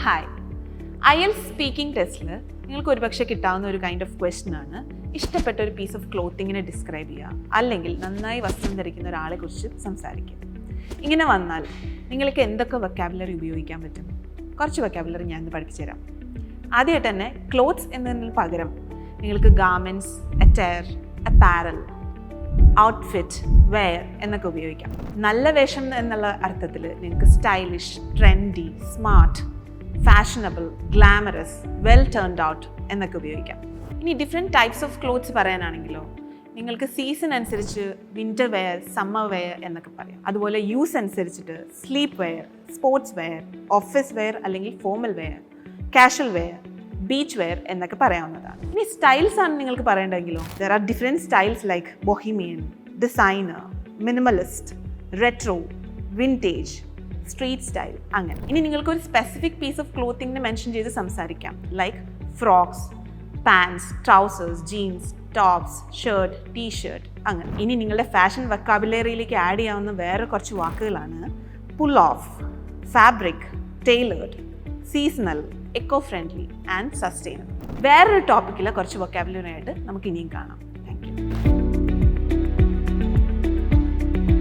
Hi, IELTS speaking ടെസ്റ്റിൽ നിങ്ങൾക്ക് ഒരുപക്ഷെ കിട്ടാവുന്ന ഒരു കൈൻഡ് ഓഫ് ക്വസ്റ്റ്യൻ ആണ് ഇഷ്ടപ്പെട്ട ഒരു പീസ് ഓഫ് ക്ലോത്തിങ്ങിനെ ഡിസ്ക്രൈബ് ചെയ്യുക, അല്ലെങ്കിൽ നന്നായി വസ്ത്രം ധരിക്കുന്ന ഒരാളെ കുറിച്ച് സംസാരിക്കുക. ഇങ്ങനെ വന്നാൽ നിങ്ങൾക്ക് എന്തൊക്കെ വൊക്കാബുലറി ഉപയോഗിക്കാൻ പറ്റും? കുറച്ച് വൊക്കാബുലറി ഞാൻ ഇന്ന് പഠിപ്പിച്ചു തരാം. ആദ്യമായിട്ട് തന്നെ ക്ലോത്ത്സ് എന്നതിന് പകരം നിങ്ങൾക്ക് garments, attire, apparel, outfit, wear എന്നൊക്കെ ഉപയോഗിക്കാം. നല്ല വേഷം എന്നുള്ള അർത്ഥത്തിൽ നിങ്ങൾക്ക് stylish, trendy, smart, fashionable, glamorous, well turned out എന്നൊക്കെ ഉപയോഗിക്കാം. ഇനി ഡിഫറെൻറ്റ് ടൈപ്സ് ഓഫ് ക്ലോത്ത്സ് പറയാനാണെങ്കിലോ നിങ്ങൾക്ക് സീസൺ അനുസരിച്ച് വിൻ്റർ വെയർ, സമ്മർ വെയർ എന്നൊക്കെ പറയാം. അതുപോലെ യൂസ് അനുസരിച്ചിട്ട് sleep wear, sports wear, office wear അല്ലെങ്കിൽ formal wear, casual wear, beach wear എന്നൊക്കെ പറയാവുന്നതാണ്. ഇനി സ്റ്റൈൽസ് ആണ് നിങ്ങൾക്ക് പറയേണ്ടതെങ്കിലോ there are different styles like bohemian, designer, minimalist, retro, vintage, street style അങ്ങനെ. ഇനി നിങ്ങൾക്ക് ഒരു സ്പെസിഫിക് പീസ് ഓഫ് ക്ലോത്തിങ്ങിനെ മെൻഷൻ ചെയ്ത് സംസാരിക്കാം, like frocks, pants, trousers, jeans, tops, shirt, T-shirt അങ്ങനെ. ഇനി നിങ്ങളുടെ ഫാഷൻ വൊക്കാബുലറിയിലേക്ക് ആഡ് ചെയ്യാവുന്ന വേറെ കുറച്ച് വാക്കുകളാണ് pull off, fabric, tailored, seasonal, eco friendly and sustainable. വേറൊരു ടോപ്പിക്കിൽ കുറച്ച് വൊക്കാബുലറി ആയിട്ട് നമുക്ക് ഇനിയും കാണാം. Thank you.